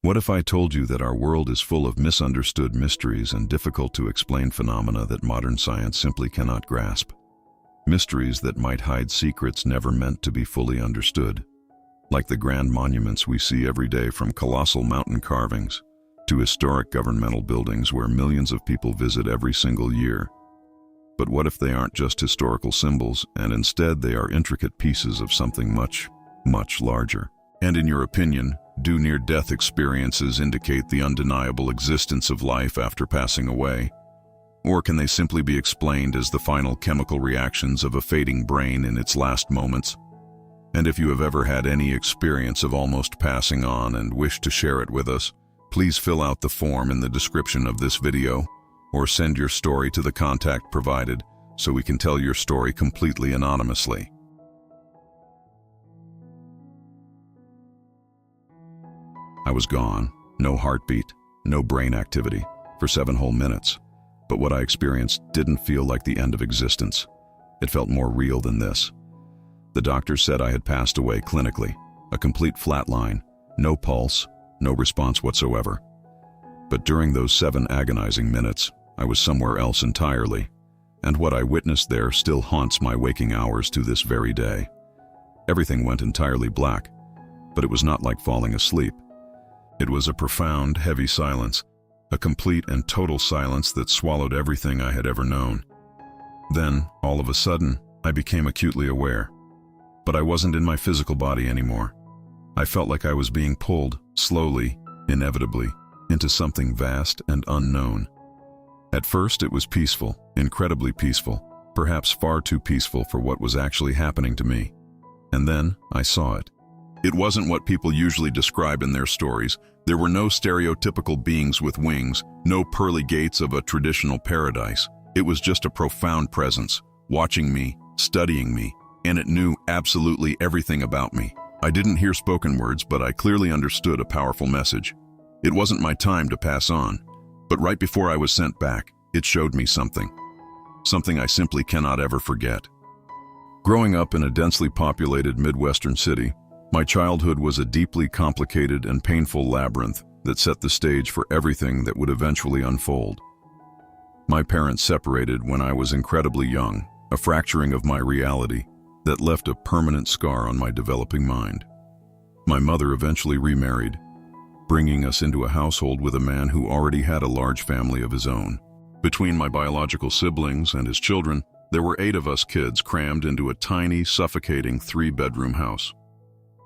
What if I told you that our world is full of misunderstood mysteries and difficult-to-explain phenomena that modern science simply cannot grasp? Mysteries that might hide secrets never meant to be fully understood. Like the grand monuments we see every day, from colossal mountain carvings to historic governmental buildings where millions of people visit every single year. But what if they aren't just historical symbols, and instead they are intricate pieces of something much, much larger? And in your opinion, do near-death experiences indicate the undeniable existence of life after passing away? Or can they simply be explained as the final chemical reactions of a fading brain in its last moments? And if you have ever had any experience of almost passing on and wish to share it with us, please fill out the form in the description of this video, or send your story to the contact provided so we can tell your story completely anonymously. I was gone, no heartbeat, no brain activity, for 7 whole minutes. But what I experienced didn't feel like the end of existence. It felt more real than this. The doctor said I had passed away clinically, a complete flatline, no pulse, no response whatsoever. But during those 7 agonizing minutes, I was somewhere else entirely, and what I witnessed there still haunts my waking hours to this very day. Everything went entirely black, but it was not like falling asleep. It was a profound, heavy silence, a complete and total silence that swallowed everything I had ever known. Then, all of a sudden, I became acutely aware. But I wasn't in my physical body anymore. I felt like I was being pulled, slowly, inevitably, into something vast and unknown. At first it was peaceful, incredibly peaceful, perhaps far too peaceful for what was actually happening to me. And then I saw it. It wasn't what people usually describe in their stories. There were no stereotypical beings with wings, no pearly gates of a traditional paradise. It was just a profound presence, watching me, studying me, and it knew absolutely everything about me. I didn't hear spoken words, but I clearly understood a powerful message. It wasn't my time to pass on, but right before I was sent back, it showed me something I simply cannot ever forget. Growing up in a densely populated Midwestern city, my childhood was a deeply complicated and painful labyrinth that set the stage for everything that would eventually unfold. My parents separated when I was incredibly young, a fracturing of my reality that left a permanent scar on my developing mind. My mother eventually remarried, bringing us into a household with a man who already had a large family of his own. Between my biological siblings and his children, there were 8 of us kids crammed into a tiny, suffocating 3-bedroom house.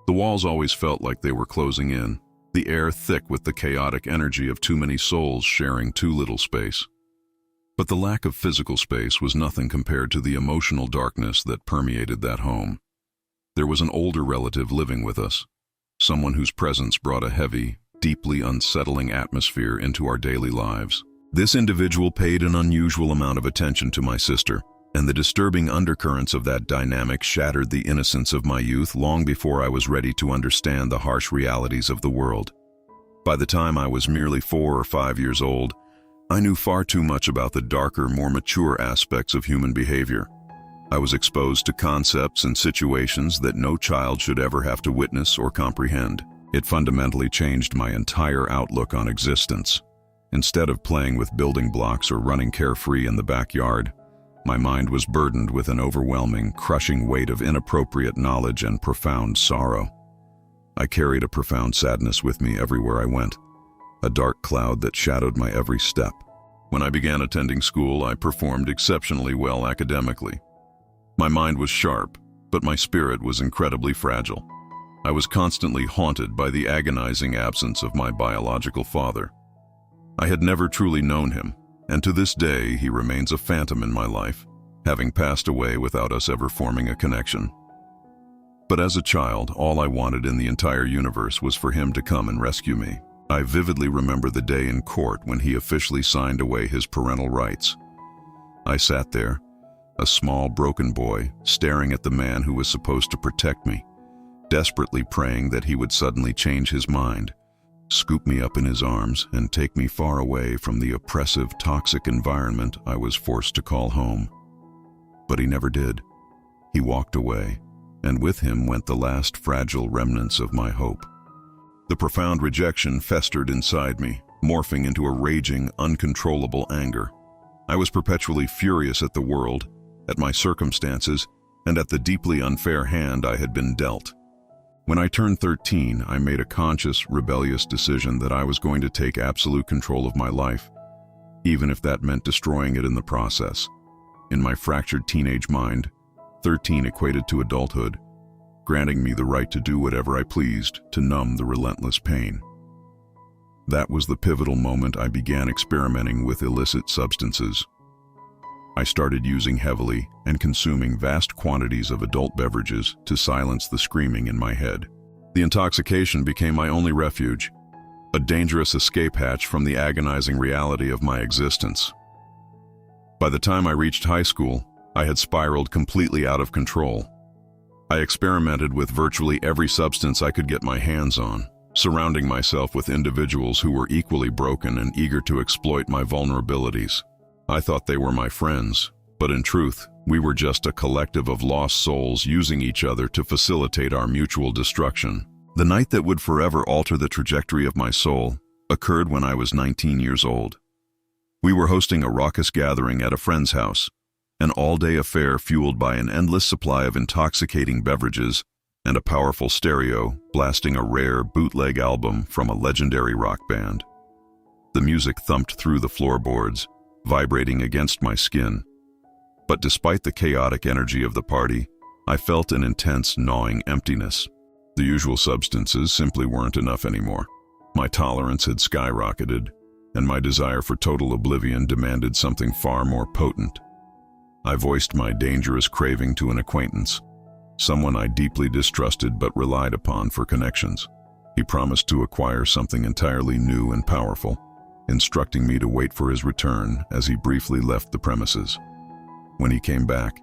The walls always felt like they were closing in, the air thick with the chaotic energy of too many souls sharing too little space. But the lack of physical space was nothing compared to the emotional darkness that permeated that home. There was an older relative living with us, someone whose presence brought a heavy, deeply unsettling atmosphere into our daily lives. This individual paid an unusual amount of attention to my sister, and the disturbing undercurrents of that dynamic shattered the innocence of my youth long before I was ready to understand the harsh realities of the world. By the time I was merely 4 or 5 years old, I knew far too much about the darker, more mature aspects of human behavior. I was exposed to concepts and situations that no child should ever have to witness or comprehend. It fundamentally changed my entire outlook on existence. Instead of playing with building blocks or running carefree in the backyard, my mind was burdened with an overwhelming, crushing weight of inappropriate knowledge and profound sorrow. I carried a profound sadness with me everywhere I went, a dark cloud that shadowed my every step. When I began attending school, I performed exceptionally well academically. My mind was sharp, but my spirit was incredibly fragile. I was constantly haunted by the agonizing absence of my biological father. I had never truly known him, and to this day he remains a phantom in my life, having passed away without us ever forming a connection. But as a child, all I wanted in the entire universe was for him to come and rescue me. I vividly remember the day in court when he officially signed away his parental rights. I sat there, a small, broken boy, staring at the man who was supposed to protect me, desperately praying that he would suddenly change his mind, scoop me up in his arms, and take me far away from the oppressive, toxic environment I was forced to call home. But he never did. He walked away, and with him went the last fragile remnants of my hope. The profound rejection festered inside me, morphing into a raging, uncontrollable anger. I was perpetually furious at the world, at my circumstances, and at the deeply unfair hand I had been dealt. When I turned 13, I made a conscious, rebellious decision that I was going to take absolute control of my life, even if that meant destroying it in the process. In my fractured teenage mind, 13 equated to adulthood, granting me the right to do whatever I pleased to numb the relentless pain. That was the pivotal moment I began experimenting with illicit substances. I started using heavily and consuming vast quantities of adult beverages to silence the screaming in my head. The intoxication became my only refuge, a dangerous escape hatch from the agonizing reality of my existence. By the time I reached high school, I had spiraled completely out of control. I experimented with virtually every substance I could get my hands on, surrounding myself with individuals who were equally broken and eager to exploit my vulnerabilities. I thought they were my friends, but in truth, we were just a collective of lost souls using each other to facilitate our mutual destruction. The night that would forever alter the trajectory of my soul occurred when I was 19 years old. We were hosting a raucous gathering at a friend's house, an all-day affair fueled by an endless supply of intoxicating beverages and a powerful stereo blasting a rare bootleg album from a legendary rock band. The music thumped through the floorboards, vibrating against my skin. But despite the chaotic energy of the party, I felt an intense, gnawing emptiness. The usual substances simply weren't enough anymore. My tolerance had skyrocketed, and my desire for total oblivion demanded something far more potent. I voiced my dangerous craving to an acquaintance, someone I deeply distrusted but relied upon for connections. He promised to acquire something entirely new and powerful, instructing me to wait for his return as he briefly left the premises. When he came back,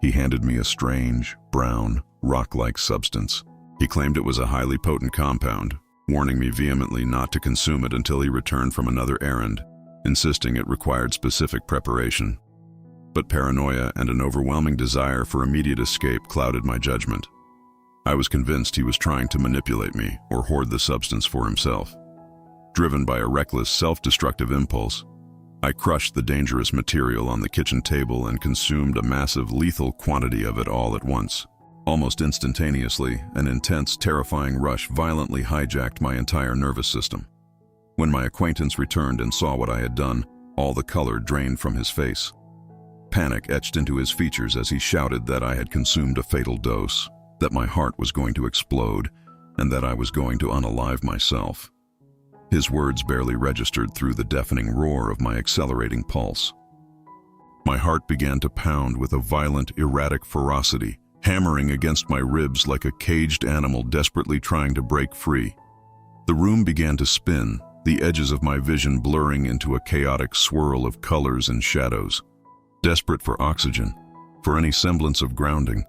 he handed me a strange, brown, rock-like substance. He claimed it was a highly potent compound, warning me vehemently not to consume it until he returned from another errand, insisting it required specific preparation. But paranoia and an overwhelming desire for immediate escape clouded my judgment. I was convinced he was trying to manipulate me or hoard the substance for himself. Driven by a reckless, self-destructive impulse, I crushed the dangerous material on the kitchen table and consumed a massive, lethal quantity of it all at once. Almost instantaneously, an intense, terrifying rush violently hijacked my entire nervous system. When my acquaintance returned and saw what I had done, all the color drained from his face. Panic etched into his features as he shouted that I had consumed a fatal dose, that my heart was going to explode, and that I was going to unalive myself. His words barely registered through the deafening roar of my accelerating pulse. My heart began to pound with a violent, erratic ferocity, hammering against my ribs like a caged animal desperately trying to break free. The room began to spin, the edges of my vision blurring into a chaotic swirl of colors and shadows. Desperate for oxygen, for any semblance of grounding,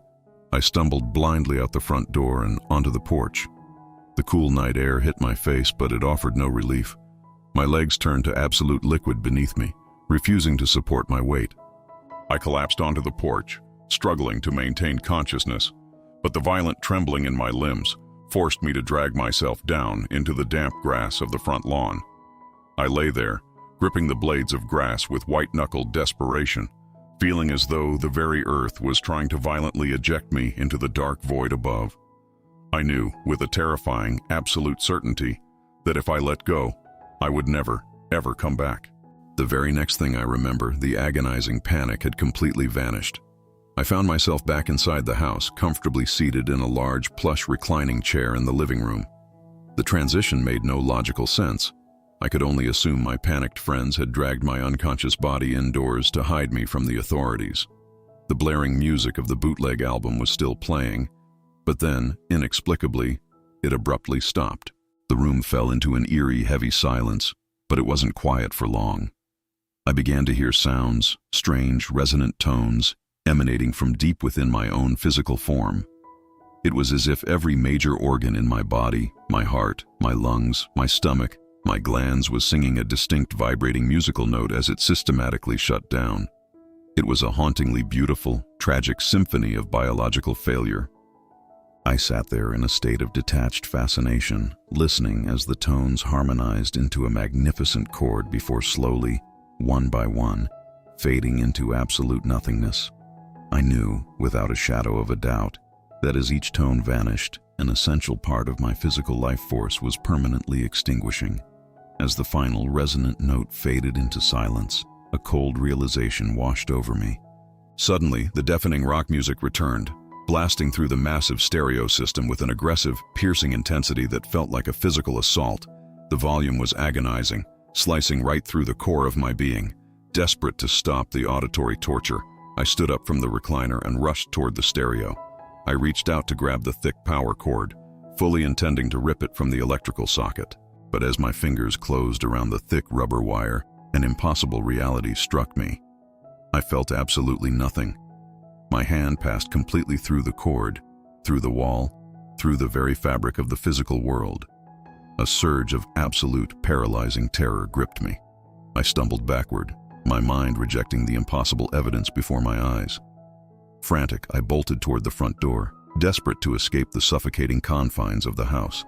I stumbled blindly out the front door and onto the porch. The cool night air hit my face, but it offered no relief. My legs turned to absolute liquid beneath me, refusing to support my weight. I collapsed onto the porch, struggling to maintain consciousness, but the violent trembling in my limbs forced me to drag myself down into the damp grass of the front lawn. I lay there, gripping the blades of grass with white-knuckled desperation, feeling as though the very earth was trying to violently eject me into the dark void above. I knew, with a terrifying, absolute certainty, that if I let go, I would never, ever come back. The very next thing I remember, the agonizing panic had completely vanished. I found myself back inside the house, comfortably seated in a large, plush reclining chair in the living room. The transition made no logical sense. I could only assume my panicked friends had dragged my unconscious body indoors to hide me from the authorities. The blaring music of the bootleg album was still playing, but then, inexplicably, it abruptly stopped. The room fell into an eerie, heavy silence, but it wasn't quiet for long. I began to hear sounds, strange, resonant tones, emanating from deep within my own physical form. It was as if every major organ in my body, my heart, my lungs, my stomach, my glands was singing a distinct vibrating musical note as it systematically shut down. It was a hauntingly beautiful, tragic symphony of biological failure. I sat there in a state of detached fascination, listening as the tones harmonized into a magnificent chord before slowly, one by one, fading into absolute nothingness. I knew, without a shadow of a doubt, that as each tone vanished, an essential part of my physical life force was permanently extinguishing. As the final resonant note faded into silence, a cold realization washed over me. Suddenly, the deafening rock music returned, blasting through the massive stereo system with an aggressive, piercing intensity that felt like a physical assault. The volume was agonizing, slicing right through the core of my being. Desperate to stop the auditory torture, I stood up from the recliner and rushed toward the stereo. I reached out to grab the thick power cord, fully intending to rip it from the electrical socket. But as my fingers closed around the thick rubber wire, an impossible reality struck me. I felt absolutely nothing. My hand passed completely through the cord, through the wall, through the very fabric of the physical world. A surge of absolute, paralyzing terror gripped me. I stumbled backward, my mind rejecting the impossible evidence before my eyes. Frantic, I bolted toward the front door, desperate to escape the suffocating confines of the house.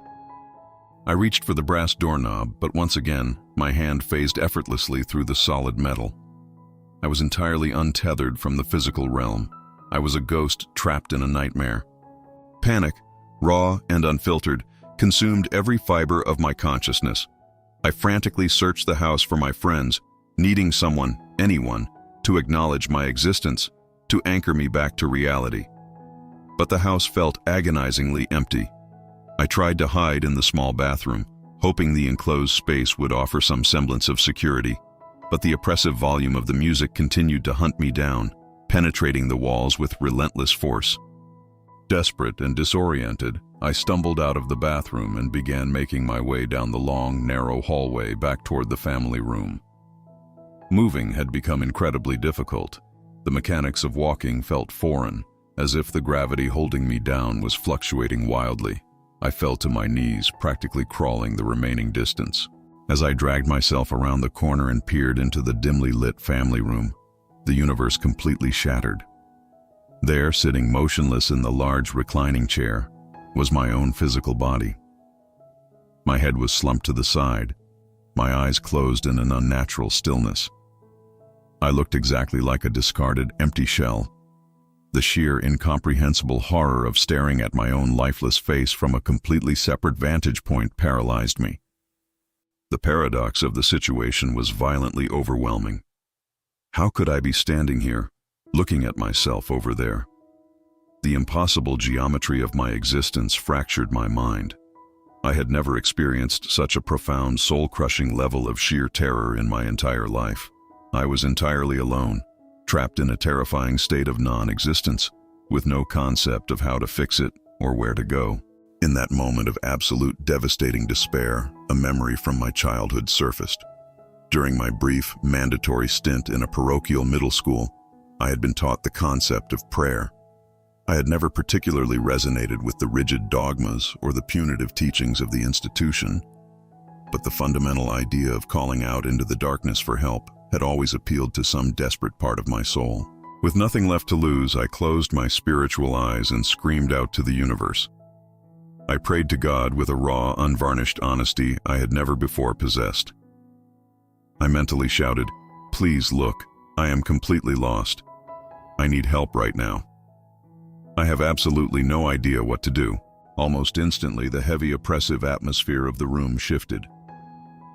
I reached for the brass doorknob, but once again, my hand phased effortlessly through the solid metal. I was entirely untethered from the physical realm. I was a ghost trapped in a nightmare. Panic, raw and unfiltered, consumed every fiber of my consciousness. I frantically searched the house for my friends, needing someone, anyone, to acknowledge my existence, to anchor me back to reality. But the house felt agonizingly empty. I tried to hide in the small bathroom, hoping the enclosed space would offer some semblance of security, but the oppressive volume of the music continued to hunt me down, penetrating the walls with relentless force. Desperate and disoriented, I stumbled out of the bathroom and began making my way down the long, narrow hallway back toward the family room. Moving had become incredibly difficult. The mechanics of walking felt foreign, as if the gravity holding me down was fluctuating wildly. I fell to my knees, practically crawling the remaining distance. As I dragged myself around the corner and peered into the dimly lit family room, the universe completely shattered. There, sitting motionless in the large reclining chair, was my own physical body. My head was slumped to the side, my eyes closed in an unnatural stillness. I looked exactly like a discarded, empty shell. The sheer, incomprehensible horror of staring at my own lifeless face from a completely separate vantage point paralyzed me. The paradox of the situation was violently overwhelming. How could I be standing here, looking at myself over there? The impossible geometry of my existence fractured my mind. I had never experienced such a profound, soul-crushing level of sheer terror in my entire life. I was entirely alone, trapped in a terrifying state of non-existence, with no concept of how to fix it or where to go. In that moment of absolute devastating despair, a memory from my childhood surfaced. During my brief, mandatory stint in a parochial middle school, I had been taught the concept of prayer. I had never particularly resonated with the rigid dogmas or the punitive teachings of the institution, but the fundamental idea of calling out into the darkness for help had always appealed to some desperate part of my soul. With nothing left to lose, I closed my spiritual eyes and screamed out to the universe. I prayed to God with a raw, unvarnished honesty I had never before possessed. I mentally shouted, "Please look, I am completely lost. I need help right now." I have absolutely no idea what to do. Almost instantly, the heavy, oppressive atmosphere of the room shifted.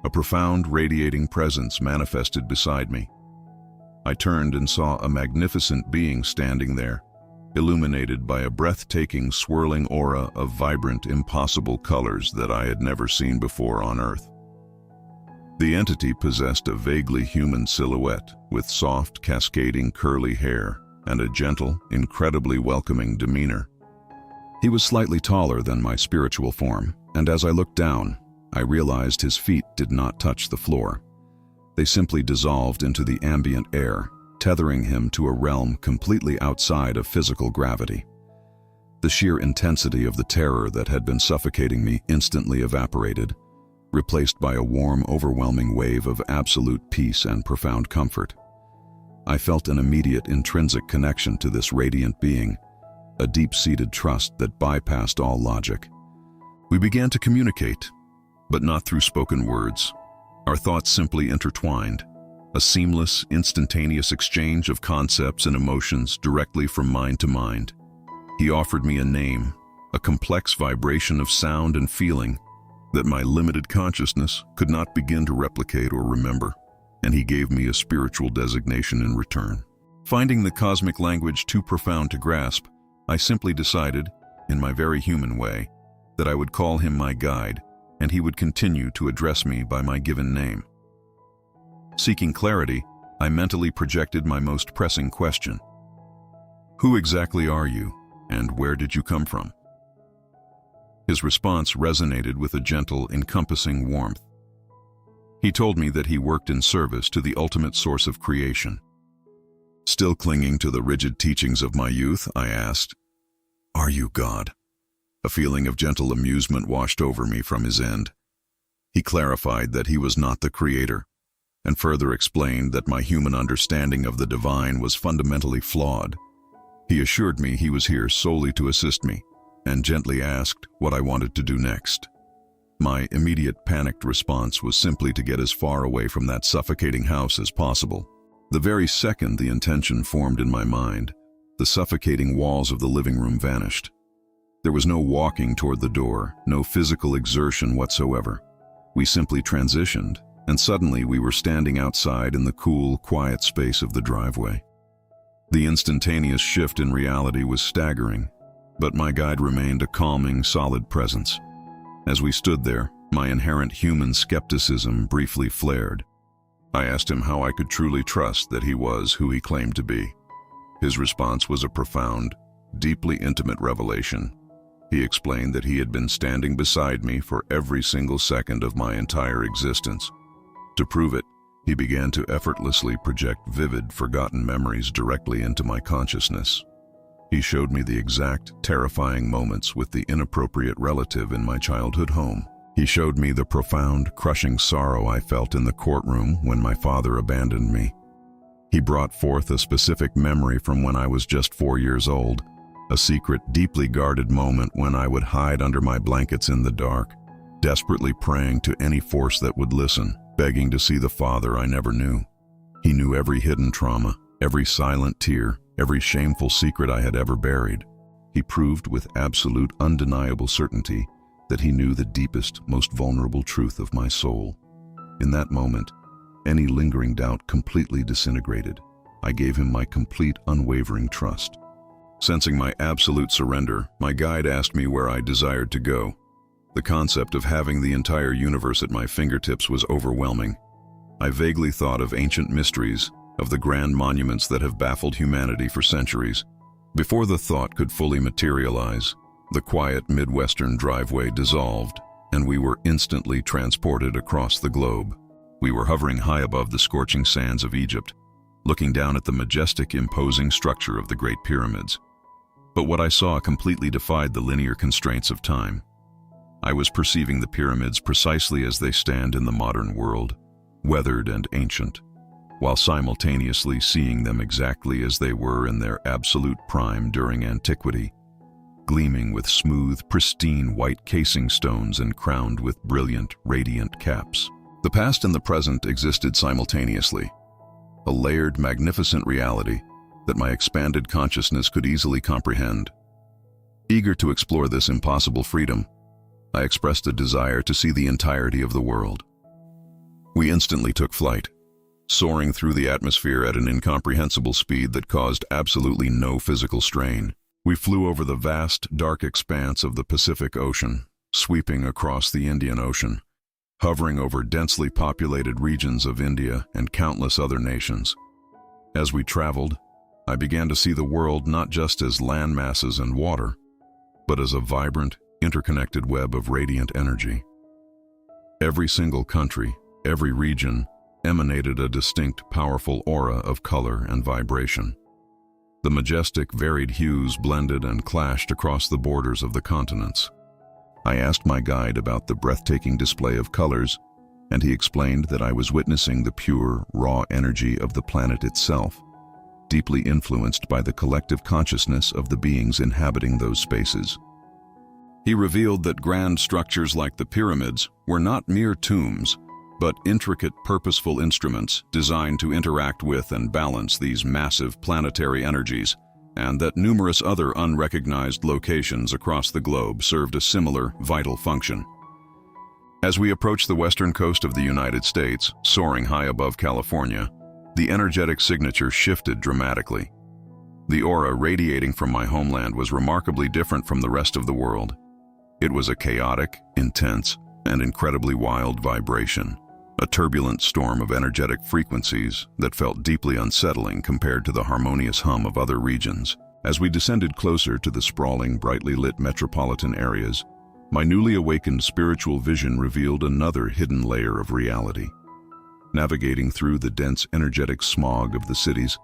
A profound, radiating presence manifested beside me. I turned and saw a magnificent being standing there, illuminated by a breathtaking, swirling aura of vibrant, impossible colors that I had never seen before on Earth. The entity possessed a vaguely human silhouette, with soft, cascading, curly hair and a gentle, incredibly welcoming demeanor. He was slightly taller than my spiritual form, and as I looked down, I realized his feet did not touch the floor. They simply dissolved into the ambient air, tethering him to a realm completely outside of physical gravity. The sheer intensity of the terror that had been suffocating me instantly evaporated, replaced by a warm, overwhelming wave of absolute peace and profound comfort. I felt an immediate intrinsic connection to this radiant being, a deep-seated trust that bypassed all logic. We began to communicate, but not through spoken words. Our thoughts simply intertwined, a seamless, instantaneous exchange of concepts and emotions directly from mind to mind. He offered me a name, a complex vibration of sound and feeling that my limited consciousness could not begin to replicate or remember, and he gave me a spiritual designation in return. Finding the cosmic language too profound to grasp, I simply decided, in my very human way, that I would call him my guide, and he would continue to address me by my given name. Seeking clarity, I mentally projected my most pressing question. Who exactly are you, and where did you come from? His response resonated with a gentle, encompassing warmth. He told me that he worked in service to the ultimate source of creation. Still clinging to the rigid teachings of my youth, I asked, "Are you God?" A feeling of gentle amusement washed over me from his end. He clarified that he was not the creator, and further explained that my human understanding of the divine was fundamentally flawed. He assured me he was here solely to assist me, and gently asked what I wanted to do next. My immediate panicked response was simply to get as far away from that suffocating house as possible. The very second the intention formed in my mind, the suffocating walls of the living room vanished. There was no walking toward the door, no physical exertion whatsoever. We simply transitioned, and suddenly we were standing outside in the cool, quiet space of the driveway. The instantaneous shift in reality was staggering, but my guide remained a calming, solid presence. As we stood there, my inherent human skepticism briefly flared. I asked him how I could truly trust that he was who he claimed to be. His response was a profound, deeply intimate revelation. He explained that he had been standing beside me for every single second of my entire existence. To prove it, he began to effortlessly project vivid, forgotten memories directly into my consciousness. He showed me the exact, terrifying moments with the inappropriate relative in my childhood home. He showed me the profound, crushing sorrow I felt in the courtroom when my father abandoned me. He brought forth a specific memory from when I was just 4 years old, a secret, deeply guarded moment when I would hide under my blankets in the dark, desperately praying to any force that would listen, begging to see the father I never knew. He knew every hidden trauma, every silent tear, every shameful secret I had ever buried. He proved with absolute, undeniable certainty that he knew the deepest, most vulnerable truth of my soul. In that moment, any lingering doubt completely disintegrated. I gave him my complete, unwavering trust. Sensing my absolute surrender, my guide asked me where I desired to go. The concept of having the entire universe at my fingertips was overwhelming. I vaguely thought of ancient mysteries, of the grand monuments that have baffled humanity for centuries. Before the thought could fully materialize, the quiet Midwestern driveway dissolved, and we were instantly transported across the globe. We were hovering high above the scorching sands of Egypt, looking down at the majestic, imposing structure of the Great Pyramids. But what I saw completely defied the linear constraints of time. I was perceiving the pyramids precisely as they stand in the modern world, weathered and ancient, while simultaneously seeing them exactly as they were in their absolute prime during antiquity, gleaming with smooth, pristine white casing stones and crowned with brilliant, radiant caps. The past and the present existed simultaneously, a layered, magnificent reality that my expanded consciousness could easily comprehend. Eager to explore this impossible freedom, I expressed a desire to see the entirety of the world. We instantly took flight, soaring through the atmosphere at an incomprehensible speed that caused absolutely no physical strain. We flew over the vast, dark expanse of the Pacific Ocean, sweeping across the Indian Ocean, hovering over densely populated regions of India and countless other nations. As we traveled, I began to see the world not just as land masses and water, but as a vibrant, interconnected web of radiant energy. Every single country, every region, emanated a distinct, powerful aura of color and vibration. The majestic, varied hues blended and clashed across the borders of the continents. I asked my guide about the breathtaking display of colors, and he explained that I was witnessing the pure, raw energy of the planet itself, deeply influenced by the collective consciousness of the beings inhabiting those spaces. He revealed that grand structures like the pyramids were not mere tombs, but intricate, purposeful instruments designed to interact with and balance these massive planetary energies, and that numerous other unrecognized locations across the globe served a similar, vital function. As we approached the western coast of the United States, soaring high above California, the energetic signature shifted dramatically. The aura radiating from my homeland was remarkably different from the rest of the world. It was a chaotic, intense, and incredibly wild vibration, a turbulent storm of energetic frequencies that felt deeply unsettling compared to the harmonious hum of other regions. As we descended closer to the sprawling, brightly lit metropolitan areas, my newly awakened spiritual vision revealed another hidden layer of reality. Navigating through the dense, energetic smog of the cities,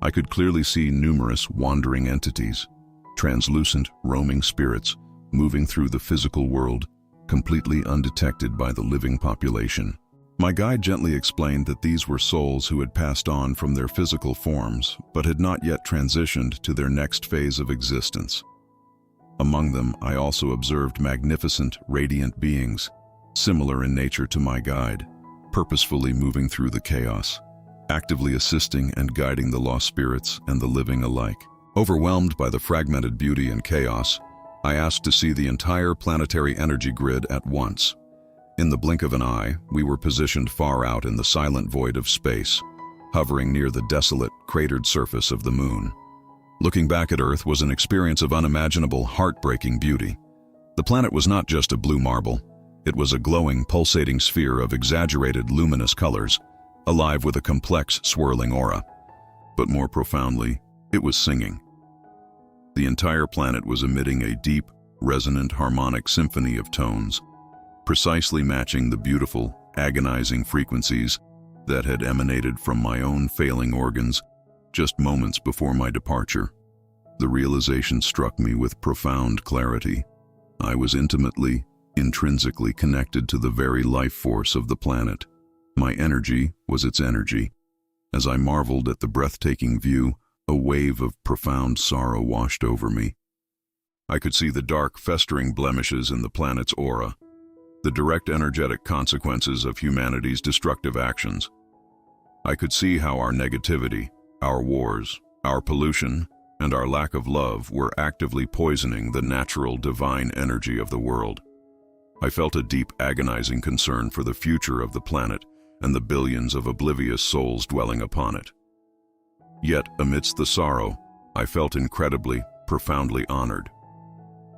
I could clearly see numerous wandering entities, translucent, roaming spirits, moving through the physical world, completely undetected by the living population. My guide gently explained that these were souls who had passed on from their physical forms, but had not yet transitioned to their next phase of existence. Among them, I also observed magnificent, radiant beings, similar in nature to my guide, purposefully moving through the chaos, actively assisting and guiding the lost spirits and the living alike. Overwhelmed by the fragmented beauty and chaos, I asked to see the entire planetary energy grid at once. In the blink of an eye, we were positioned far out in the silent void of space, hovering near the desolate, cratered surface of the moon. Looking back at Earth was an experience of unimaginable, heartbreaking beauty. The planet was not just a blue marble. It was a glowing, pulsating sphere of exaggerated, luminous colors, alive with a complex, swirling aura. But more profoundly, it was singing. The entire planet was emitting a deep, resonant, harmonic symphony of tones, precisely matching the beautiful, agonizing frequencies that had emanated from my own failing organs just moments before my departure. The realization struck me with profound clarity. I was intimately, intrinsically connected to the very life force of the planet. My energy was its energy. As I marveled at the breathtaking view, a wave of profound sorrow washed over me. I could see the dark, festering blemishes in the planet's aura, the direct energetic consequences of humanity's destructive actions. I could see how our negativity, our wars, our pollution, and our lack of love were actively poisoning the natural, divine energy of the world. I felt a deep, agonizing concern for the future of the planet and the billions of oblivious souls dwelling upon it. Yet, amidst the sorrow, I felt incredibly, profoundly honored.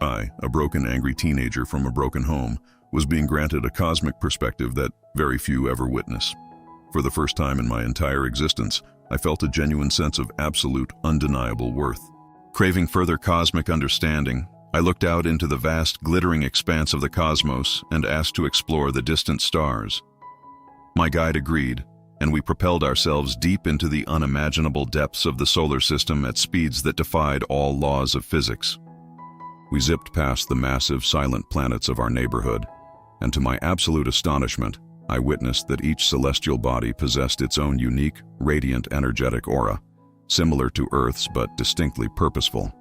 I, a broken, angry teenager from a broken home, was being granted a cosmic perspective that very few ever witness. For the first time in my entire existence, I felt a genuine sense of absolute, undeniable worth. Craving further cosmic understanding, I looked out into the vast, glittering expanse of the cosmos and asked to explore the distant stars. My guide agreed, and we propelled ourselves deep into the unimaginable depths of the solar system at speeds that defied all laws of physics. We zipped past the massive, silent planets of our neighborhood, and to my absolute astonishment, I witnessed that each celestial body possessed its own unique, radiant, energetic aura, similar to Earth's but distinctly purposeful.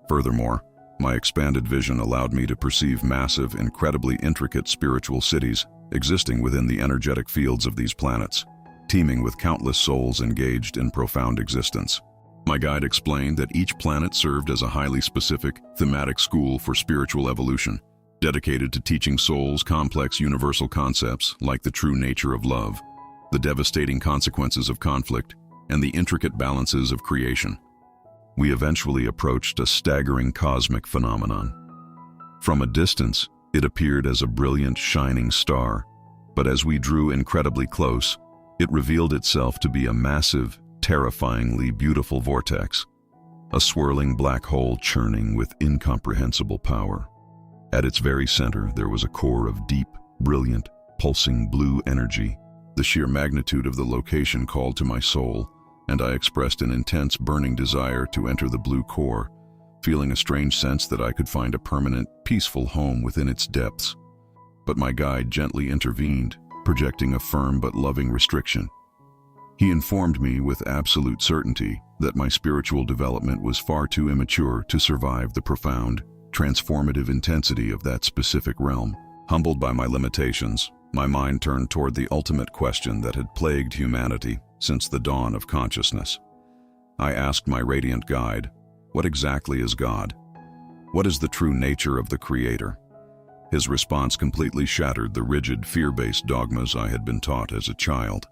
Furthermore, my expanded vision allowed me to perceive massive, incredibly intricate spiritual cities existing within the energetic fields of these planets, teeming with countless souls engaged in profound existence. My guide explained that each planet served as a highly specific, thematic school for spiritual evolution, dedicated to teaching souls complex universal concepts like the true nature of love, the devastating consequences of conflict, and the intricate balances of creation. We eventually approached a staggering cosmic phenomenon. From a distance, it appeared as a brilliant, shining star, but as we drew incredibly close, it revealed itself to be a massive, terrifyingly beautiful vortex, a swirling black hole churning with incomprehensible power. At its very center, there was a core of deep, brilliant, pulsing blue energy. The sheer magnitude of the location called to my soul, and I expressed an intense, burning desire to enter the blue core, feeling a strange sense that I could find a permanent, peaceful home within its depths. But my guide gently intervened, projecting a firm but loving restriction. He informed me with absolute certainty that my spiritual development was far too immature to survive the profound, transformative intensity of that specific realm. Humbled by my limitations, my mind turned toward the ultimate question that had plagued humanity since the dawn of consciousness. I asked my radiant guide, "What exactly is God? What is the true nature of the Creator?" His response completely shattered the rigid, fear-based dogmas I had been taught as a child.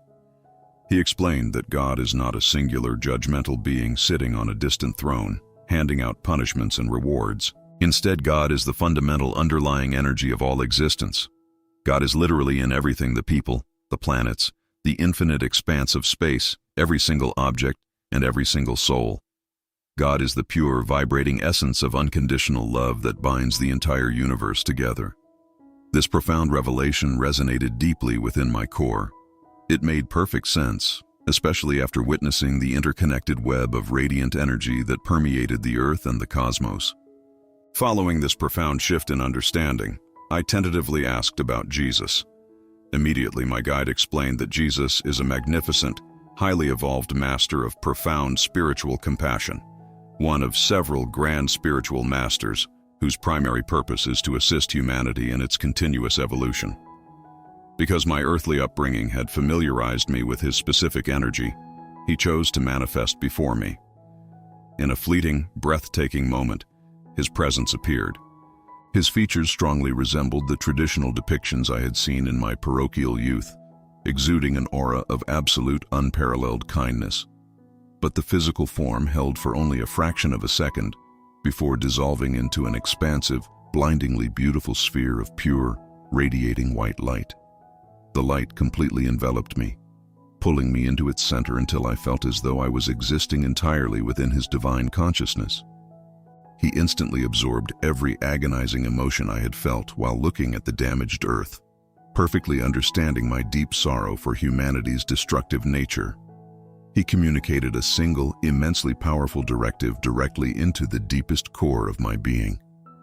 He explained that God is not a singular, judgmental being sitting on a distant throne, handing out punishments and rewards. Instead, God is the fundamental underlying energy of all existence. God is literally in everything: the people, the planets, the infinite expanse of space, every single object, and every single soul. God is the pure, vibrating essence of unconditional love that binds the entire universe together. This profound revelation resonated deeply within my core. It made perfect sense, especially after witnessing the interconnected web of radiant energy that permeated the Earth and the cosmos. Following this profound shift in understanding, I tentatively asked about Jesus. Immediately, my guide explained that Jesus is a magnificent, highly evolved master of profound spiritual compassion, one of several grand spiritual masters whose primary purpose is to assist humanity in its continuous evolution. Because my earthly upbringing had familiarized me with his specific energy, he chose to manifest before me. In a fleeting, breathtaking moment, his presence appeared. His features strongly resembled the traditional depictions I had seen in my parochial youth, exuding an aura of absolute, unparalleled kindness. But the physical form held for only a fraction of a second before dissolving into an expansive, blindingly beautiful sphere of pure, radiating white light. The light completely enveloped me, pulling me into its center until I felt as though I was existing entirely within his divine consciousness. He instantly absorbed every agonizing emotion I had felt while looking at the damaged earth, perfectly understanding my deep sorrow for humanity's destructive nature. He communicated a single, immensely powerful directive directly into the deepest core of my being.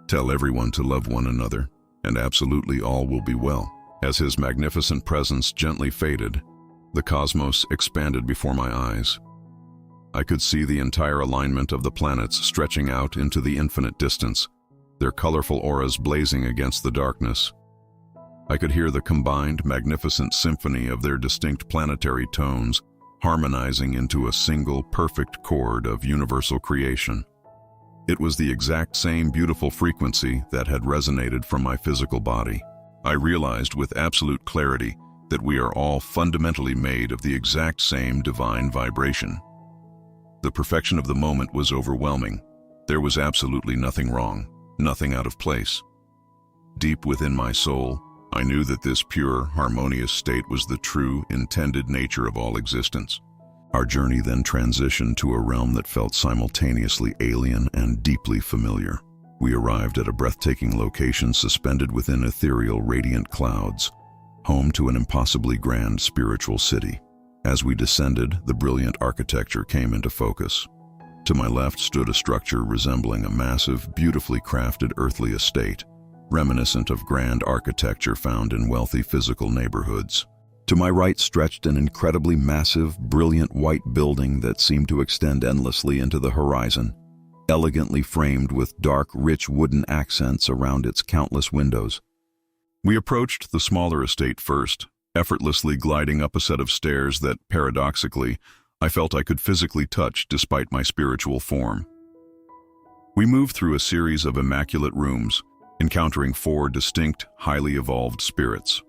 Tell everyone to love one another, and absolutely all will be well. As his magnificent presence gently faded, the cosmos expanded before my eyes. I could see the entire alignment of the planets stretching out into the infinite distance, their colorful auras blazing against the darkness. I could hear the combined, magnificent symphony of their distinct planetary tones harmonizing into a single, perfect chord of universal creation. It was the exact same beautiful frequency that had resonated from my physical body. I realized with absolute clarity that we are all fundamentally made of the exact same divine vibration. The perfection of the moment was overwhelming. There was absolutely nothing wrong, nothing out of place. Deep within my soul, I knew that this pure, harmonious state was the true, intended nature of all existence. Our journey then transitioned to a realm that felt simultaneously alien and deeply familiar. We arrived at a breathtaking location suspended within ethereal, radiant clouds, home to an impossibly grand spiritual city. As we descended, the brilliant architecture came into focus. To my left stood a structure resembling a massive, beautifully crafted earthly estate, reminiscent of grand architecture found in wealthy physical neighborhoods. To my right stretched an incredibly massive, brilliant white building that seemed to extend endlessly into the horizon, elegantly framed with dark, rich wooden accents around its countless windows. We approached the smaller estate first, effortlessly gliding up a set of stairs that, paradoxically, I felt I could physically touch despite my spiritual form. We moved through a series of immaculate rooms, encountering 4 distinct, highly evolved spirits.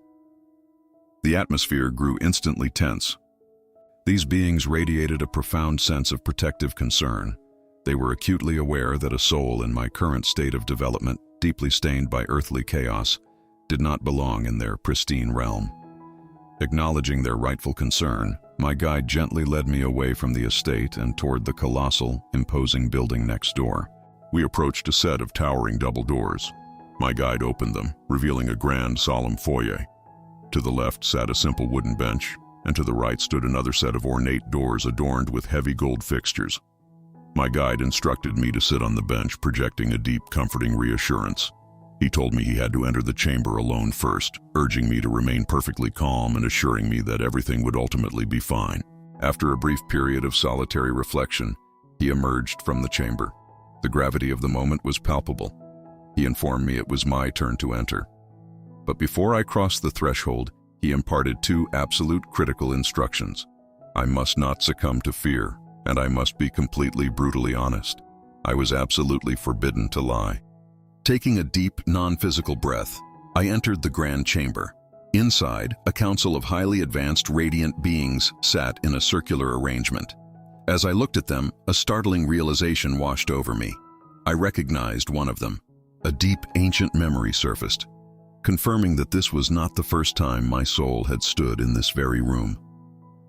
The atmosphere grew instantly tense. These beings radiated a profound sense of protective concern. They were acutely aware that a soul in my current state of development, deeply stained by earthly chaos, did not belong in their pristine realm. Acknowledging their rightful concern, my guide gently led me away from the estate and toward the colossal, imposing building next door. We approached a set of towering double doors. My guide opened them, revealing a grand, solemn foyer. To the left sat a simple wooden bench, and to the right stood another set of ornate doors adorned with heavy gold fixtures. My guide instructed me to sit on the bench, projecting a deep, comforting reassurance. He told me he had to enter the chamber alone first, urging me to remain perfectly calm and assuring me that everything would ultimately be fine. After a brief period of solitary reflection, he emerged from the chamber. The gravity of the moment was palpable. He informed me it was my turn to enter. But before I crossed the threshold, he imparted two absolute critical instructions. I must not succumb to fear, and I must be completely brutally honest. I was absolutely forbidden to lie. Taking a deep, non-physical breath, I entered the grand chamber. Inside, a council of highly advanced radiant beings sat in a circular arrangement. As I looked at them, a startling realization washed over me. I recognized one of them. A deep, ancient memory surfaced, confirming that this was not the first time my soul had stood in this very room.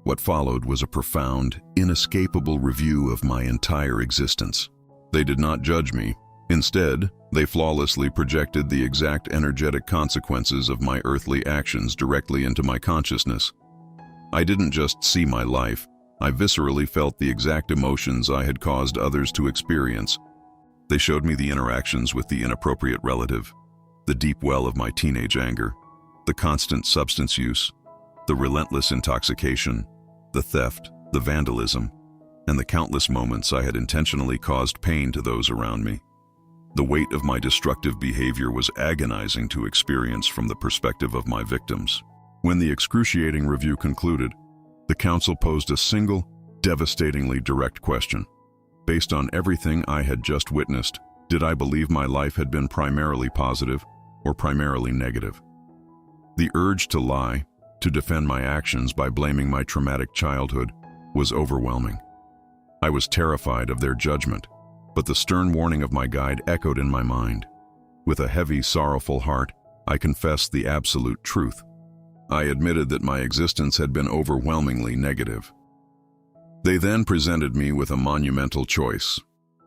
What followed was a profound, inescapable review of my entire existence. They did not judge me. Instead, they flawlessly projected the exact energetic consequences of my earthly actions directly into my consciousness. I didn't just see my life, I viscerally felt the exact emotions I had caused others to experience. They showed me the interactions with the inappropriate relative, the deep well of my teenage anger, the constant substance use, the relentless intoxication, the theft, the vandalism, and the countless moments I had intentionally caused pain to those around me. The weight of my destructive behavior was agonizing to experience from the perspective of my victims. When the excruciating review concluded, the council posed a single, devastatingly direct question. Based on everything I had just witnessed, did I believe my life had been primarily positive or primarily negative? The urge to lie, to defend my actions by blaming my traumatic childhood, was overwhelming. I was terrified of their judgment, but the stern warning of my guide echoed in my mind. With a heavy, sorrowful heart, I confessed the absolute truth. I admitted that my existence had been overwhelmingly negative. They then presented me with a monumental choice.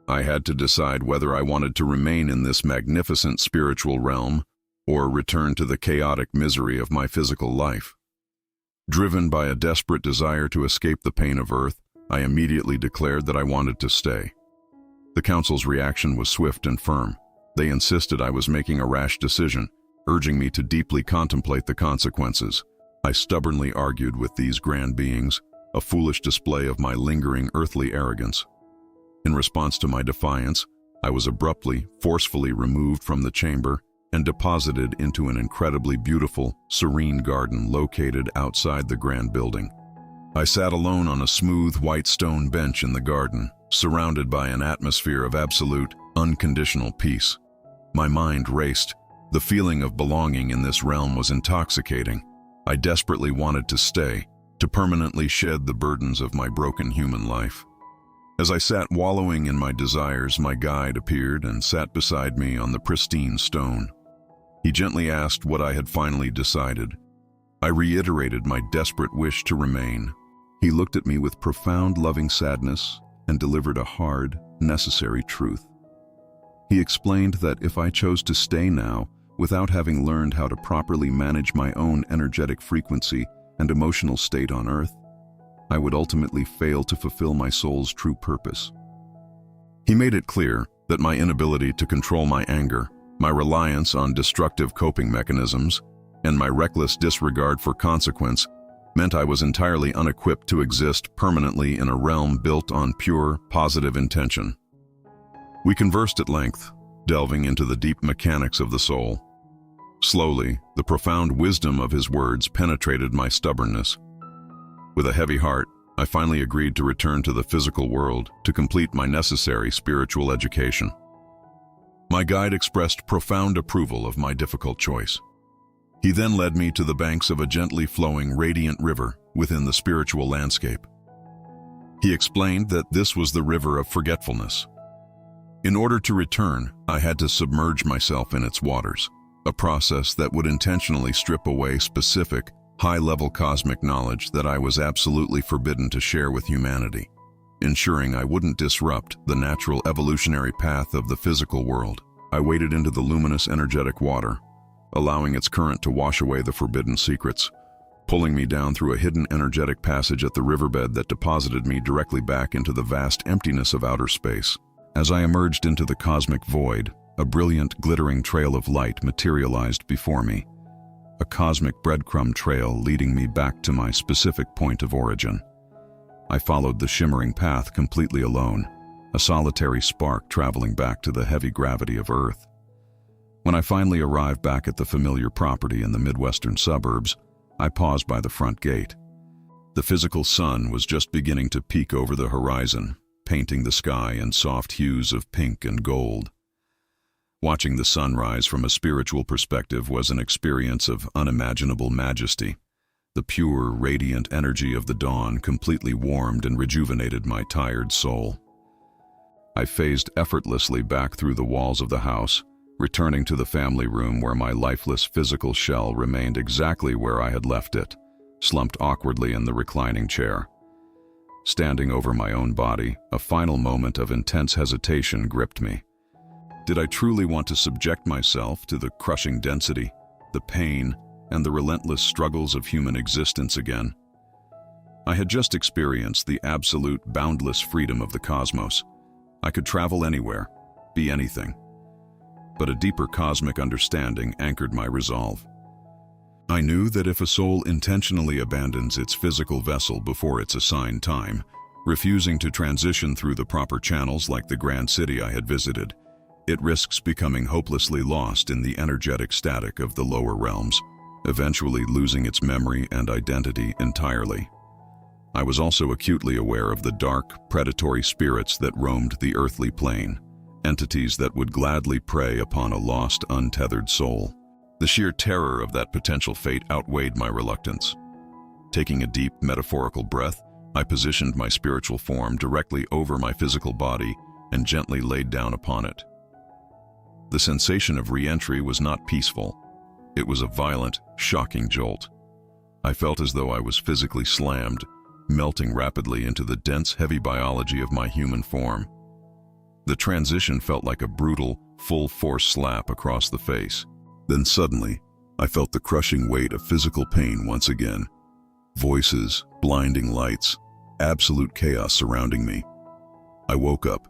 I had to decide whether I wanted to remain in this magnificent spiritual realm or return to the chaotic misery of my physical life. Driven by a desperate desire to escape the pain of Earth, I immediately declared that I wanted to stay. The council's reaction was swift and firm. They insisted I was making a rash decision, urging me to deeply contemplate the consequences. I stubbornly argued with these grand beings, a foolish display of my lingering earthly arrogance. In response to my defiance, I was abruptly, forcefully removed from the chamber and deposited into an incredibly beautiful, serene garden located outside the grand building. I sat alone on a smooth, white stone bench in the garden, surrounded by an atmosphere of absolute, unconditional peace. My mind raced. The feeling of belonging in this realm was intoxicating. I desperately wanted to stay, to permanently shed the burdens of my broken human life. As I sat wallowing in my desires, my guide appeared and sat beside me on the pristine stone. He gently asked what I had finally decided. I reiterated my desperate wish to remain. He looked at me with profound, loving sadness and delivered a hard, necessary truth. He explained that if I chose to stay now, without having learned how to properly manage my own energetic frequency and emotional state on Earth, I would ultimately fail to fulfill my soul's true purpose. He made it clear that my inability to control my anger, my reliance on destructive coping mechanisms, and my reckless disregard for consequence meant I was entirely unequipped to exist permanently in a realm built on pure, positive intention. We conversed at length, delving into the deep mechanics of the soul. Slowly, the profound wisdom of his words penetrated my stubbornness. With a heavy heart, I finally agreed to return to the physical world to complete my necessary spiritual education. My guide expressed profound approval of my difficult choice. He then led me to the banks of a gently flowing, radiant river within the spiritual landscape. He explained that this was the river of forgetfulness. In order to return, I had to submerge myself in its waters, a process that would intentionally strip away specific, high-level cosmic knowledge that I was absolutely forbidden to share with humanity, ensuring I wouldn't disrupt the natural evolutionary path of the physical world. I waded into the luminous, energetic water, allowing its current to wash away the forbidden secrets, pulling me down through a hidden energetic passage at the riverbed that deposited me directly back into the vast emptiness of outer space. As I emerged into the cosmic void, a brilliant, glittering trail of light materialized before me, a cosmic breadcrumb trail leading me back to my specific point of origin. I followed the shimmering path completely alone, a solitary spark traveling back to the heavy gravity of Earth. When I finally arrived back at the familiar property in the Midwestern suburbs, I paused by the front gate. The physical sun was just beginning to peek over the horizon, painting the sky in soft hues of pink and gold. Watching the sunrise from a spiritual perspective was an experience of unimaginable majesty. The pure, radiant energy of the dawn completely warmed and rejuvenated my tired soul. I phased effortlessly back through the walls of the house, returning to the family room where my lifeless physical shell remained exactly where I had left it, slumped awkwardly in the reclining chair. Standing over my own body, a final moment of intense hesitation gripped me. Did I truly want to subject myself to the crushing density, the pain, and the relentless struggles of human existence again? I had just experienced the absolute, boundless freedom of the cosmos. I could travel anywhere, be anything. But a deeper cosmic understanding anchored my resolve. I knew that if a soul intentionally abandons its physical vessel before its assigned time, refusing to transition through the proper channels like the grand city I had visited, it risks becoming hopelessly lost in the energetic static of the lower realms, eventually losing its memory and identity entirely. I was also acutely aware of the dark, predatory spirits that roamed the earthly plane, entities that would gladly prey upon a lost, untethered soul. The sheer terror of that potential fate outweighed my reluctance. Taking a deep, metaphorical breath, I positioned my spiritual form directly over my physical body and gently laid down upon it. The sensation of re-entry was not peaceful. It was a violent, shocking jolt. I felt as though I was physically slammed, melting rapidly into the dense, heavy biology of my human form. The transition felt like a brutal, full-force slap across the face. Then suddenly, I felt the crushing weight of physical pain once again. Voices, blinding lights, absolute chaos surrounding me. I woke up,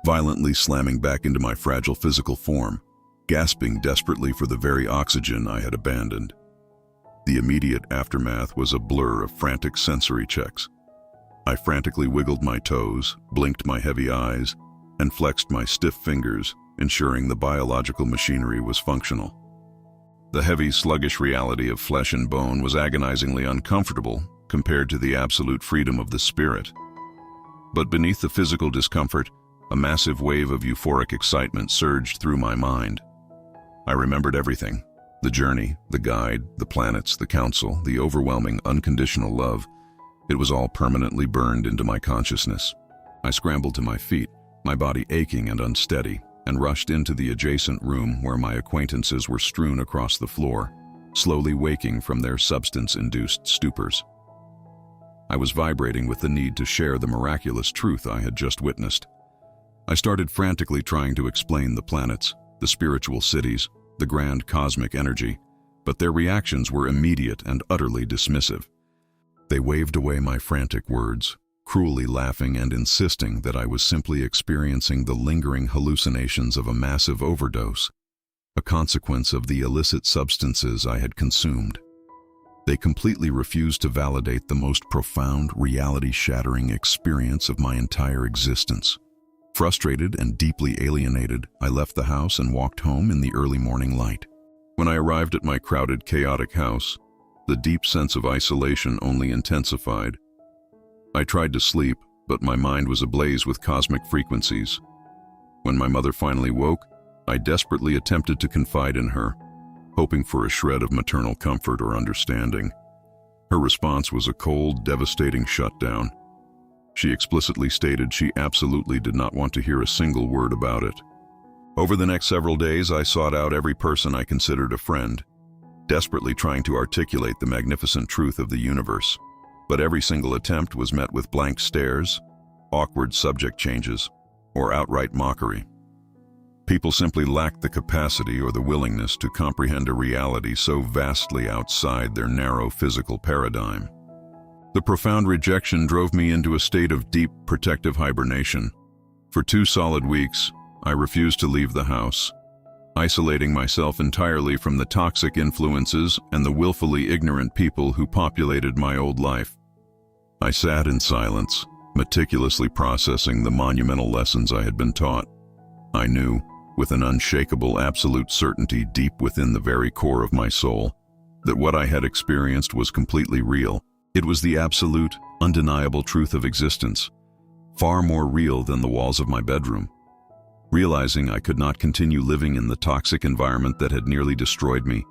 violently slamming back into my fragile physical form, gasping desperately for the very oxygen I had abandoned. The immediate aftermath was a blur of frantic sensory checks. I frantically wiggled my toes, blinked my heavy eyes, and flexed my stiff fingers, ensuring the biological machinery was functional. The heavy, sluggish reality of flesh and bone was agonizingly uncomfortable compared to the absolute freedom of the spirit. But beneath the physical discomfort, a massive wave of euphoric excitement surged through my mind. I remembered everything: the journey, the guide, the planets, the council, the overwhelming, unconditional love. It was all permanently burned into my consciousness. I scrambled to my feet, my body aching and unsteady, and rushed into the adjacent room where my acquaintances were strewn across the floor, slowly waking from their substance-induced stupors. I was vibrating with the need to share the miraculous truth I had just witnessed. I started frantically trying to explain the planets, the spiritual cities, the grand cosmic energy, but their reactions were immediate and utterly dismissive. They waved away my frantic words, cruelly laughing and insisting that I was simply experiencing the lingering hallucinations of a massive overdose, a consequence of the illicit substances I had consumed. They completely refused to validate the most profound, reality-shattering experience of my entire existence. Frustrated and deeply alienated, I left the house and walked home in the early morning light. When I arrived at my crowded, chaotic house, the deep sense of isolation only intensified. I tried to sleep, but my mind was ablaze with cosmic frequencies. When my mother finally woke, I desperately attempted to confide in her, hoping for a shred of maternal comfort or understanding. Her response was a cold, devastating shutdown. She explicitly stated she absolutely did not want to hear a single word about it. Over the next several days, I sought out every person I considered a friend, desperately trying to articulate the magnificent truth of the universe. But every single attempt was met with blank stares, awkward subject changes, or outright mockery. People simply lacked the capacity or the willingness to comprehend a reality so vastly outside their narrow physical paradigm. The profound rejection drove me into a state of deep, protective hibernation. For 2 solid weeks, I refused to leave the house, isolating myself entirely from the toxic influences and the willfully ignorant people who populated my old life. I sat in silence, meticulously processing the monumental lessons I had been taught. I knew, with an unshakable absolute certainty deep within the very core of my soul, that what I had experienced was completely real. It was the absolute, undeniable truth of existence, far more real than the walls of my bedroom. Realizing I could not continue living in the toxic environment that had nearly destroyed me,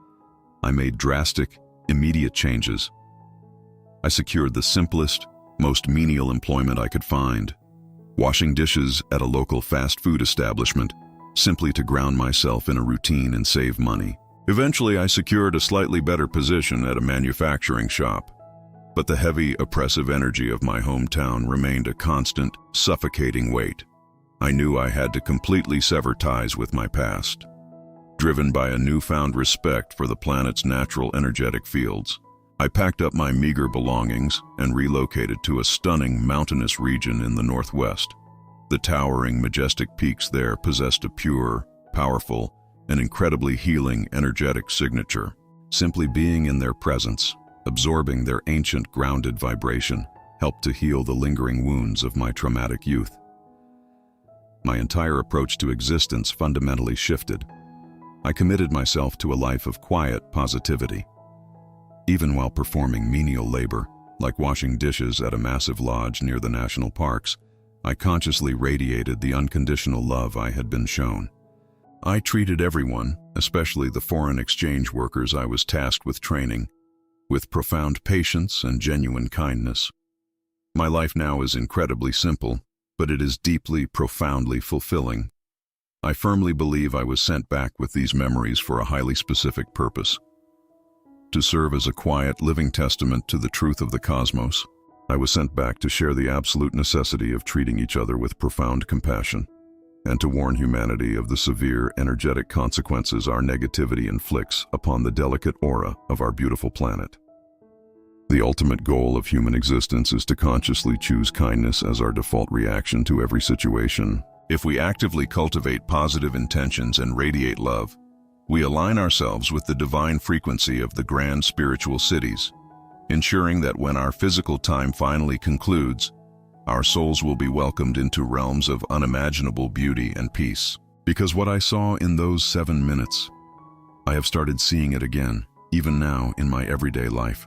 I made drastic, immediate changes. I secured the simplest, most menial employment I could find, washing dishes at a local fast food establishment, simply to ground myself in a routine and save money. Eventually, I secured a slightly better position at a manufacturing shop, but the heavy, oppressive energy of my hometown remained a constant, suffocating weight. I knew I had to completely sever ties with my past. Driven by a newfound respect for the planet's natural energetic fields, I packed up my meager belongings and relocated to a stunning mountainous region in the northwest. The towering, majestic peaks there possessed a pure, powerful, and incredibly healing energetic signature. Simply being in their presence, absorbing their ancient grounded vibration, helped to heal the lingering wounds of my traumatic youth. My entire approach to existence fundamentally shifted. I committed myself to a life of quiet positivity. Even while performing menial labor, like washing dishes at a massive lodge near the national parks, I consciously radiated the unconditional love I had been shown. I treated everyone, especially the foreign exchange workers I was tasked with training, with profound patience and genuine kindness. My life now is incredibly simple, but it is deeply, profoundly fulfilling. I firmly believe I was sent back with these memories for a highly specific purpose: to serve as a quiet, living testament to the truth of the cosmos. I was sent back to share the absolute necessity of treating each other with profound compassion, and to warn humanity of the severe, energetic consequences our negativity inflicts upon the delicate aura of our beautiful planet. The ultimate goal of human existence is to consciously choose kindness as our default reaction to every situation. If we actively cultivate positive intentions and radiate love, we align ourselves with the divine frequency of the grand spiritual cities, ensuring that when our physical time finally concludes, our souls will be welcomed into realms of unimaginable beauty and peace. Because what I saw in those 7 minutes, I have started seeing it again, even now in my everyday life.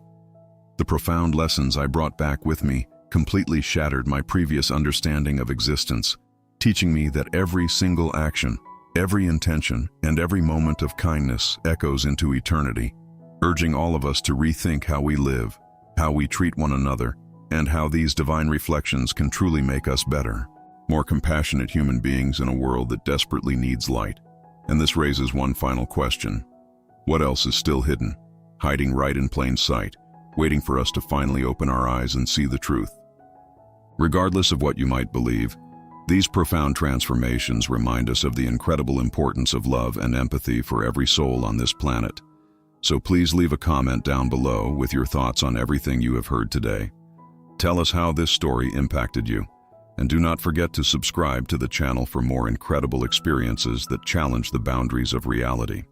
The profound lessons I brought back with me completely shattered my previous understanding of existence, teaching me that every single action, every intention, and every moment of kindness echoes into eternity, urging all of us to rethink how we live, how we treat one another, and how these divine reflections can truly make us better, more compassionate human beings in a world that desperately needs light. And this raises one final question: what else is still hidden, hiding right in plain sight, waiting for us to finally open our eyes and see the truth? Regardless of what you might believe, these profound transformations remind us of the incredible importance of love and empathy for every soul on this planet. So please leave a comment down below with your thoughts on everything you have heard today. Tell us how this story impacted you, and do not forget to subscribe to the channel for more incredible experiences that challenge the boundaries of reality.